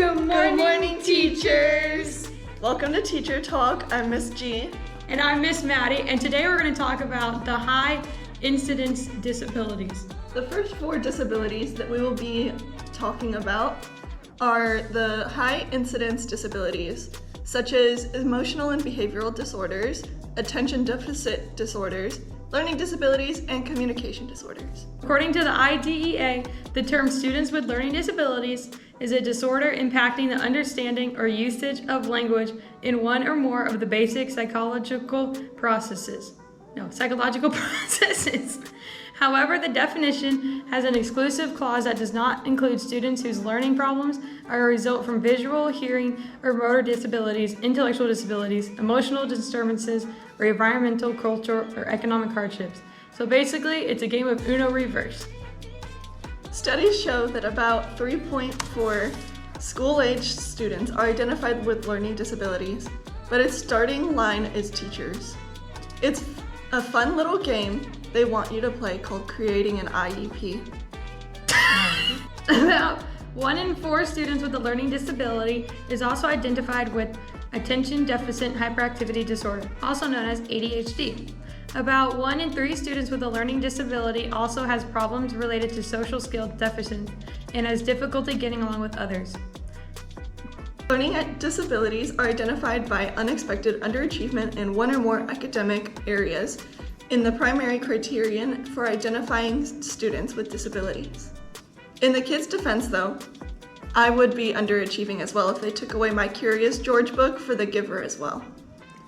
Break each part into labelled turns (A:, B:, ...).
A: Good morning, teachers!
B: Welcome to Teacher Talk. I'm Miss G.
A: And I'm Miss Maddie, and today we're going to talk about the high incidence disabilities.
B: The first four disabilities that we will be talking about are the high incidence disabilities, such as emotional and behavioral disorders, attention deficit disorders, learning disabilities, and communication disorders.
A: According to the IDEA, the term students with learning disabilities is a disorder impacting the understanding or usage of language in one or more of the basic psychological processes. However, the definition has an exclusive clause that does not include students whose learning problems are a result from visual, hearing, or motor disabilities, intellectual disabilities, emotional disturbances, or environmental, cultural, or economic hardships. So basically, it's a game of Uno reverse.
B: Studies show that about 3.4 school-aged students are identified with learning disabilities, but its starting line is teachers. It's a fun little game they want you to play called Creating an IEP.
A: About 1 in 4 students with a learning disability is also identified with attention deficit hyperactivity disorder, also known as ADHD. About 1 in 3 students with a learning disability also has problems related to social skill deficit and has difficulty getting along with others.
B: Learning disabilities are identified by unexpected underachievement in one or more academic areas in the primary criterion for identifying students with disabilities. In the kids' defense, though, I would be underachieving as well if they took away my Curious George book for the giver as well.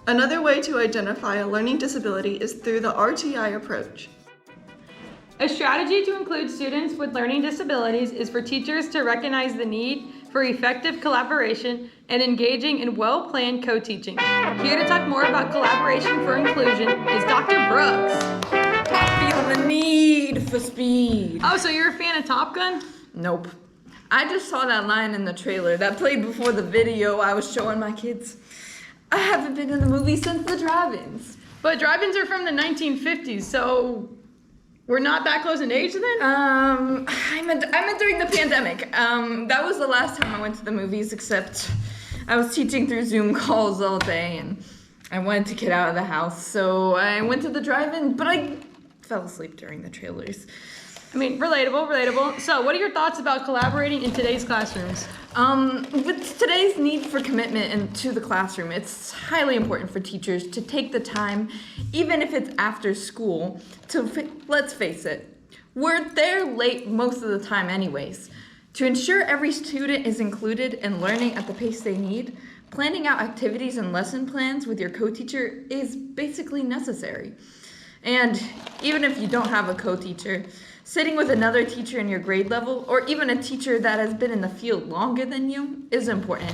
B: Another way to identify a learning disability is through the RTI approach.
A: A strategy to include students with learning disabilities is for teachers to recognize the need for effective collaboration and engaging in well-planned co-teaching. Here to talk more about collaboration for inclusion is Dr. Brooks.
C: I feel the need for speed.
A: Oh, so you're a fan of Top Gun?
C: Nope. I just saw that line in the trailer that played before the video I was showing my kids. I haven't been in the movie since the drive-ins.
A: But drive-ins are from the 1950s, so we're not that close in age then?
C: I meant during the pandemic. That was the last time I went to the movies, except I was teaching through Zoom calls all day and I wanted to get out of the house, so I went to the drive-in, but I fell asleep during the trailers.
A: I mean, relatable. So what are your thoughts about collaborating in today's classrooms?
C: With today's need for commitment into the classroom, it's highly important for teachers to take the time, even if it's after school, let's face it, we're there late most of the time anyways. To ensure every student is included and learning at the pace they need, planning out activities and lesson plans with your co-teacher is basically necessary. And even if you don't have a co-teacher, sitting with another teacher in your grade level, or even a teacher that has been in the field longer than you, is important.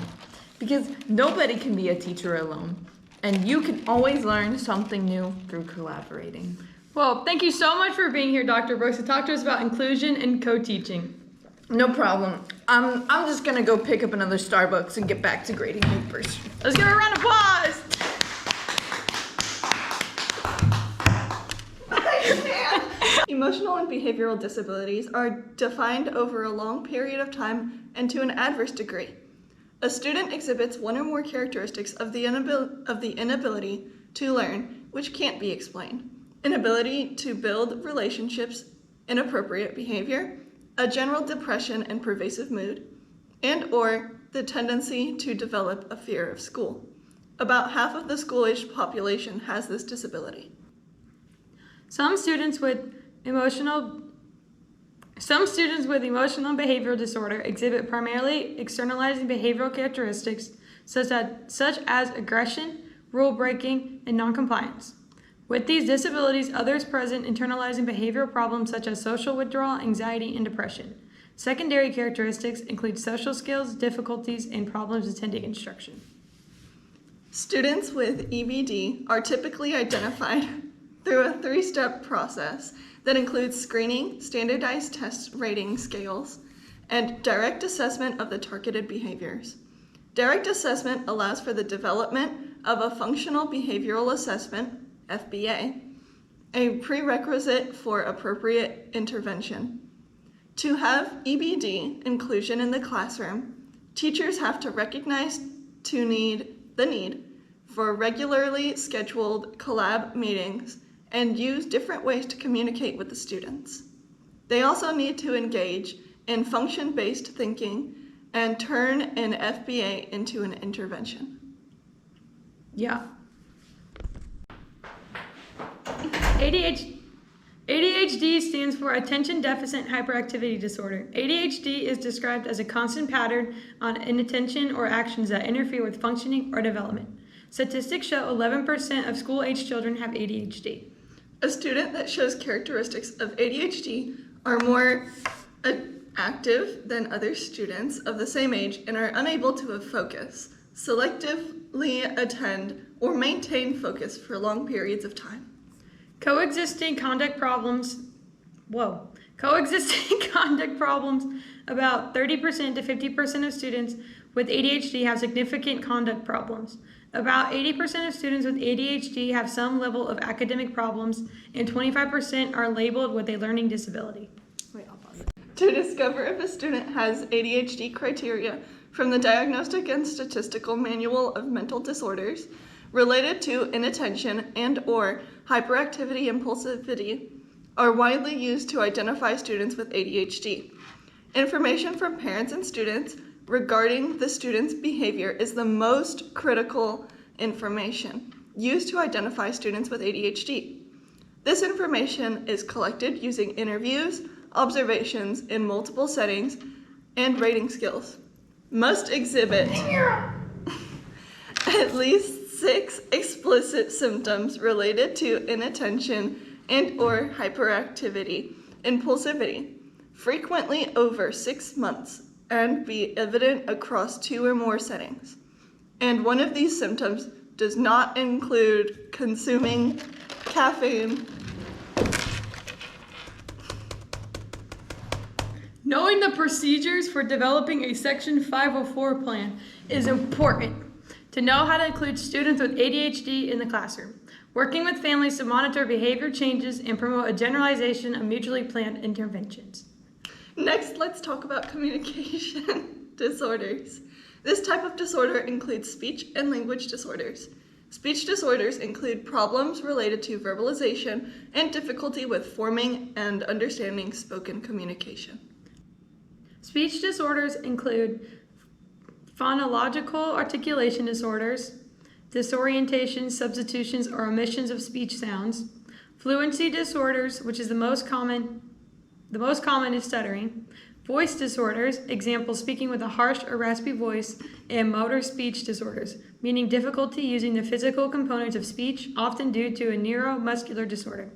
C: Because nobody can be a teacher alone, and you can always learn something new through collaborating.
A: Well, thank you so much for being here, Dr. Brooks, to talk to us about inclusion and co-teaching.
C: No problem. I'm just gonna go pick up another Starbucks and get back to grading papers.
A: Let's give her a round of applause!
B: Emotional and behavioral disabilities are defined over a long period of time and to an adverse degree. A student exhibits one or more characteristics of the inability to learn, which can't be explained. Inability to build relationships, inappropriate behavior, a general depression and pervasive mood, and/or the tendency to develop a fear of school. About half of the school-aged population has this disability.
A: Some students with emotional and behavioral disorder exhibit primarily externalizing behavioral characteristics such as aggression, rule breaking, and noncompliance. With these disabilities, others present internalizing behavioral problems such as social withdrawal, anxiety, and depression. Secondary characteristics include social skills, difficulties, and problems attending instruction.
B: Students with EBD are typically identified through a 3-step process that includes screening, standardized test rating scales, and direct assessment of the targeted behaviors. Direct assessment allows for the development of a functional behavioral assessment, FBA, a prerequisite for appropriate intervention. To have EBD inclusion in the classroom, Teachers have to recognize the need for regularly scheduled collab meetings and use different ways to communicate with the students. They also need to engage in function-based thinking and turn an FBA into an intervention.
A: Yeah. ADHD stands for Attention Deficit Hyperactivity Disorder. ADHD is described as a constant pattern on inattention or actions that interfere with functioning or development. Statistics show 11% of school-age children have ADHD.
B: A student that shows characteristics of ADHD are more active than other students of the same age and are unable to focus, selectively attend, or maintain focus for long periods of time.
A: Coexisting conduct problems, about 30% to 50% of students with ADHD have significant conduct problems. About 80% of students with ADHD have some level of academic problems, and 25% are labeled with a learning disability.
B: To discover if a student has ADHD criteria from the Diagnostic and Statistical Manual of Mental Disorders related to inattention and/or hyperactivity impulsivity are widely used to identify students with ADHD. Information from parents and students regarding the student's behavior is the most critical information used to identify students with ADHD. This information is collected using interviews, observations in multiple settings, and rating skills. Must exhibit at least 6 explicit symptoms related to inattention and/or hyperactivity, impulsivity, frequently over 6 months, and be evident across 2 or more settings. And one of these symptoms does not include consuming caffeine.
A: Knowing the procedures for developing a Section 504 plan is important to know how to include students with ADHD in the classroom, working with families to monitor behavior changes and promote a generalization of mutually planned interventions.
B: Next, let's talk about communication disorders. This type of disorder includes speech and language disorders. Speech disorders include problems related to verbalization and difficulty with forming and understanding spoken communication.
A: Speech disorders include phonological articulation disorders, disorientation, substitutions, or omissions of speech sounds, fluency disorders, which is the most common is stuttering, voice disorders, example speaking with a harsh or raspy voice, and motor speech disorders, meaning difficulty using the physical components of speech, often due to a neuromuscular disorder.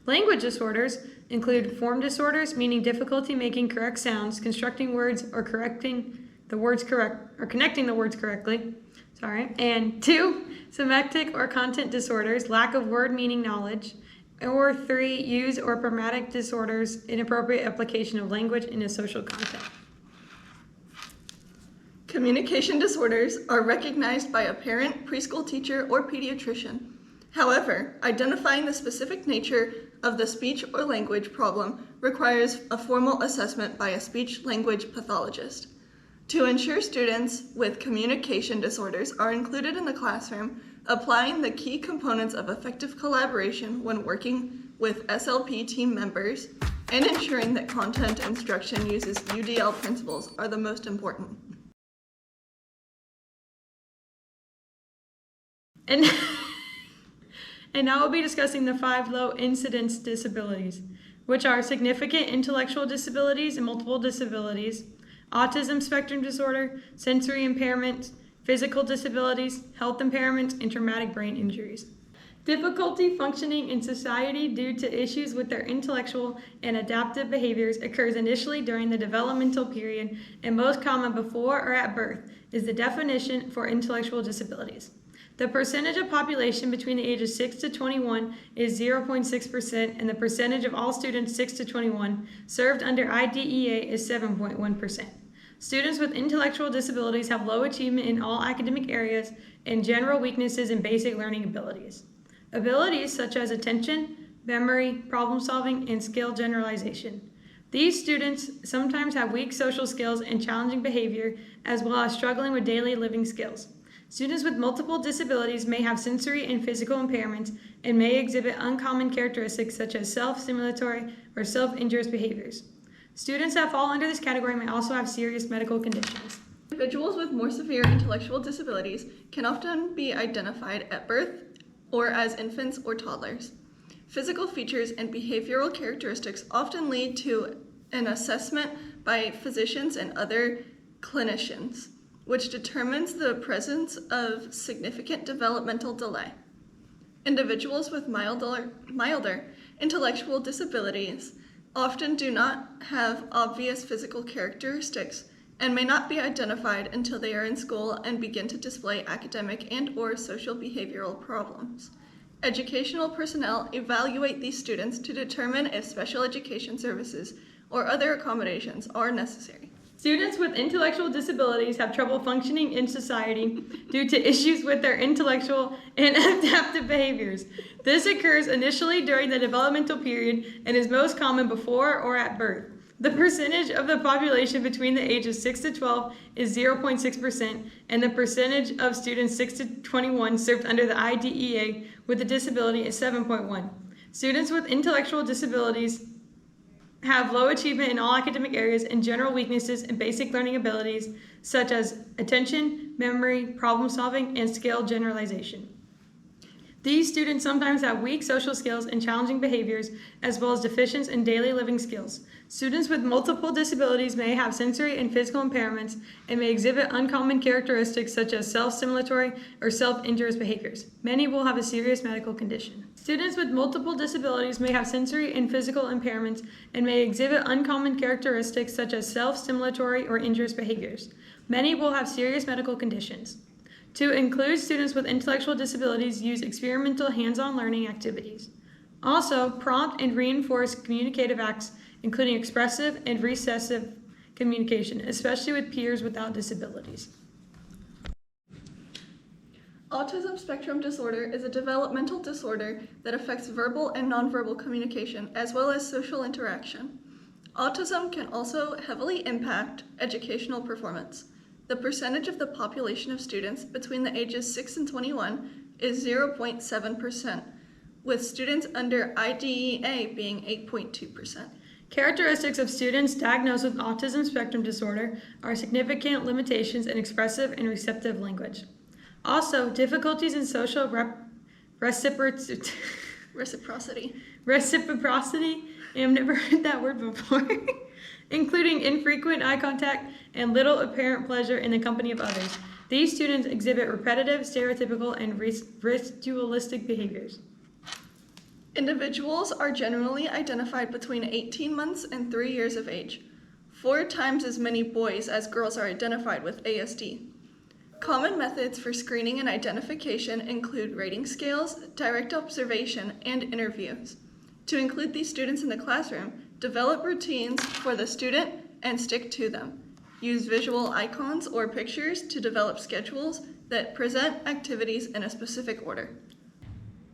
A: Language disorders include form disorders, meaning difficulty making correct sounds, constructing words, or connecting the words correctly. And 2, semantic or content disorders, lack of word meaning knowledge. Or 3, use or pragmatic disorders, inappropriate application of language in a social context.
B: Communication disorders are recognized by a parent, preschool teacher, or pediatrician. However, identifying the specific nature of the speech or language problem requires a formal assessment by a speech-language pathologist. To ensure students with communication disorders are included in the classroom, applying the key components of effective collaboration when working with SLP team members, and ensuring that content instruction uses UDL principles are the most important.
A: And now we'll be discussing the 5 low incidence disabilities, which are significant intellectual disabilities and multiple disabilities, autism spectrum disorder, sensory impairment, physical disabilities, health impairments, and traumatic brain injuries. Difficulty functioning in society due to issues with their intellectual and adaptive behaviors occurs initially during the developmental period and most common before or at birth is the definition for intellectual disabilities. The percentage of population between the ages 6 to 21 is 0.6%, and the percentage of all students 6 to 21 served under IDEA is 7.1%. Students with intellectual disabilities have low achievement in all academic areas and general weaknesses in basic learning abilities. Abilities such as attention, memory, problem solving, and skill generalization. These students sometimes have weak social skills and challenging behavior, as well as struggling with daily living skills. Students with multiple disabilities may have sensory and physical impairments and may exhibit uncommon characteristics such as self-stimulatory or self-injurious behaviors. Students that fall under this category may also have serious medical conditions.
B: Individuals with more severe intellectual disabilities can often be identified at birth or as infants or toddlers. Physical features and behavioral characteristics often lead to an assessment by physicians and other clinicians, which determines the presence of significant developmental delay. Individuals with milder intellectual disabilities often do not have obvious physical characteristics and may not be identified until they are in school and begin to display academic and/or social behavioral problems. Educational personnel evaluate these students to determine if special education services or other accommodations are necessary.
A: Students with intellectual disabilities have trouble functioning in society due to issues with their intellectual and adaptive behaviors. This occurs initially during the developmental period and is most common before or at birth. The percentage of the population between the ages 6 to 12 is 0.6%, and the percentage of students 6 to 21 served under the IDEA with a disability is 7.1. Students with intellectual disabilities have low achievement in all academic areas and general weaknesses in basic learning abilities such as attention, memory, problem solving, and skill generalization. These students sometimes have weak social skills and challenging behaviors, as well as deficiencies in daily living skills. Students with multiple disabilities may have sensory and physical impairments and may exhibit uncommon characteristics such as self-stimulatory or self-injurious behaviors. Many will have a serious medical condition. Students with multiple disabilities may have sensory and physical impairments and may exhibit uncommon characteristics such as self-stimulatory or injurious behaviors. Many will have serious medical conditions. To include students with intellectual disabilities, use experimental hands-on learning activities. Also, prompt and reinforce communicative acts, including expressive and recessive communication, especially with peers without disabilities.
B: Autism spectrum disorder is a developmental disorder that affects verbal and nonverbal communication, as well as social interaction. Autism can also heavily impact educational performance. The percentage of the population of students between the ages 6 and 21 is 0.7%, with students under IDEA being 8.2%.
A: Characteristics of students diagnosed with autism spectrum disorder are significant limitations in expressive and receptive language. Also, difficulties in social reciprocity. I've never heard that word before. Including infrequent eye contact and little apparent pleasure in the company of others. These students exhibit repetitive, stereotypical, and ritualistic behaviors.
B: Individuals are generally identified between 18 months and 3 years of age. 4 times as many boys as girls are identified with ASD. Common methods for screening and identification include rating scales, direct observation, and interviews. To include these students in the classroom, develop routines for the student and stick to them. Use visual icons or pictures to develop schedules that present activities in a specific order.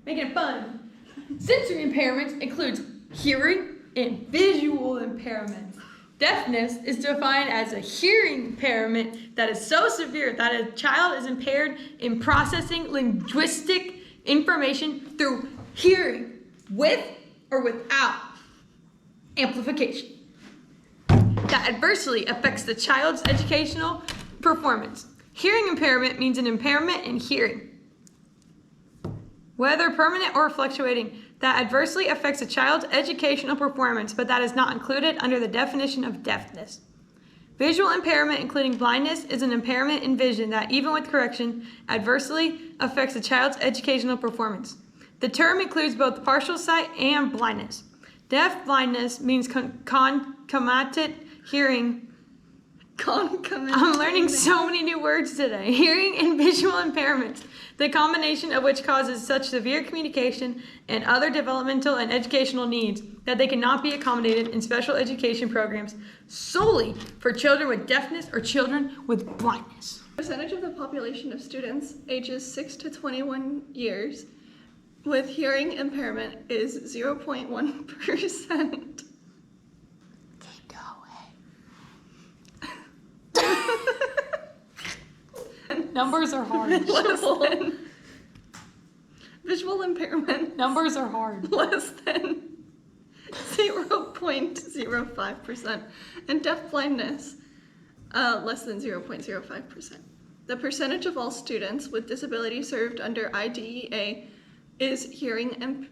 A: Making it fun. Sensory impairments includes hearing and visual impairments. Deafness is defined as a hearing impairment that is so severe that a child is impaired in processing linguistic information through hearing, with or without amplification, that adversely affects the child's educational performance. Hearing impairment means an impairment in hearing, whether permanent or fluctuating, that adversely affects a child's educational performance, but that is not included under the definition of deafness. Visual impairment, including blindness, is an impairment in vision that, even with correction, adversely affects a child's educational performance. The term includes both partial sight and blindness. Deaf blindness means concomitant hearing. I'm learning so many new words today. Hearing and visual impairments, the combination of which causes such severe communication and other developmental and educational needs that they cannot be accommodated in special education programs solely for children with deafness or children with blindness.
B: The percentage of the population of students ages 6 to 21 years with hearing impairment is 0.1%.
A: Numbers are hard.
B: Visual impairment.
A: Numbers are hard.
B: Less than 0.05%, and deafblindness less than 0.05%. The percentage of all students with disabilities served under IDEA is in hearing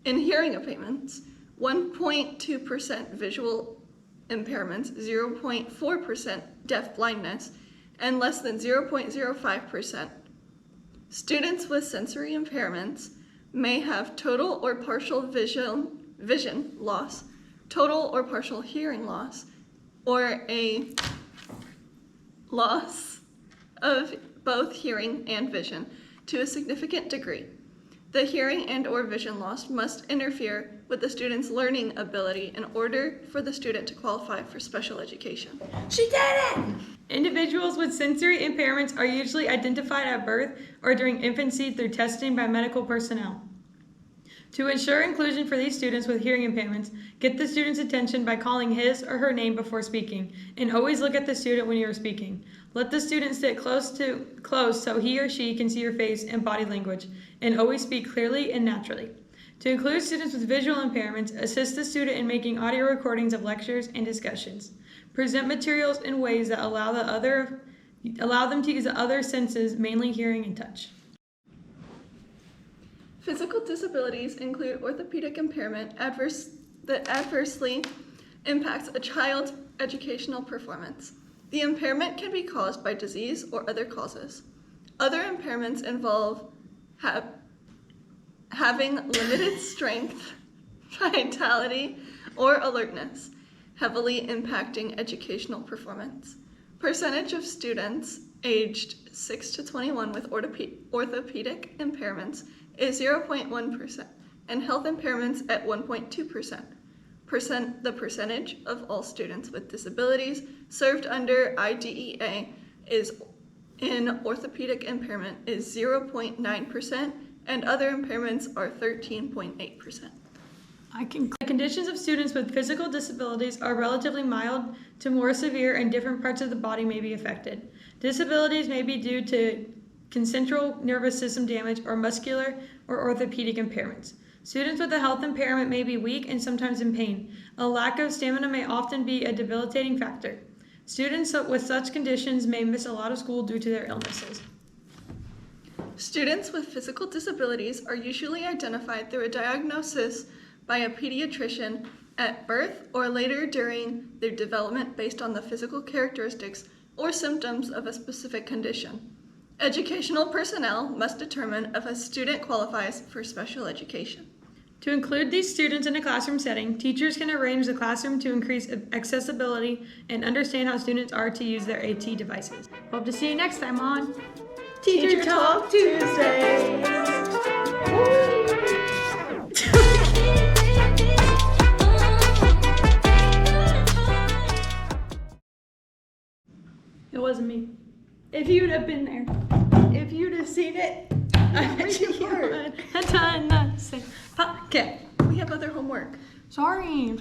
B: impairments, 1.2% visual impairments, 0.4% deafblindness, and less than 0.05%. Students with sensory impairments may have total or partial vision loss, total or partial hearing loss, or a loss of both hearing and vision to a significant degree. The hearing and or vision loss must interfere with the student's learning ability in order for the student to qualify for special education.
C: She did it!
A: Individuals with sensory impairments are usually identified at birth or during infancy through testing by medical personnel. To ensure inclusion for these students with hearing impairments, get the student's attention by calling his or her name before speaking, and always look at the student when you are speaking. Let the student sit close so he or she can see your face and body language, and always speak clearly and naturally. To include students with visual impairments, assist the student in making audio recordings of lectures and discussions. Present materials in ways that allow them to use the other senses, mainly hearing and touch.
B: Physical disabilities include orthopedic impairment that adversely impacts a child's educational performance. The impairment can be caused by disease or other causes. Other impairments involve having limited strength, vitality, or alertness, heavily impacting educational performance. Percentage of students aged 6 to 21 with orthopedic impairments is 0.1%, and health impairments at 1.2%. The percentage of all students with disabilities served under IDEA in orthopedic impairment is 0.9%, and other impairments are 13.8%.
A: The conditions of students with physical disabilities are relatively mild to more severe, and different parts of the body may be affected. Disabilities may be due to central nervous system damage or muscular or orthopedic impairments. Students with a health impairment may be weak and sometimes in pain. A lack of stamina may often be a debilitating factor. Students with such conditions may miss a lot of school due to their illnesses.
B: Students with physical disabilities are usually identified through a diagnosis by a pediatrician at birth or later during their development based on the physical characteristics or symptoms of a specific condition. Educational personnel must determine if a student qualifies for special education.
A: To include these students in a classroom setting, teachers can arrange the classroom to increase accessibility and understand how students are to use their AT devices. Hope to see you next time on
B: Teacher Talk Tuesdays.
A: It wasn't me. If you'd have been there, if you'd have seen it, I bet you would have done the same. Okay.
B: We have other homework.
A: Sorry.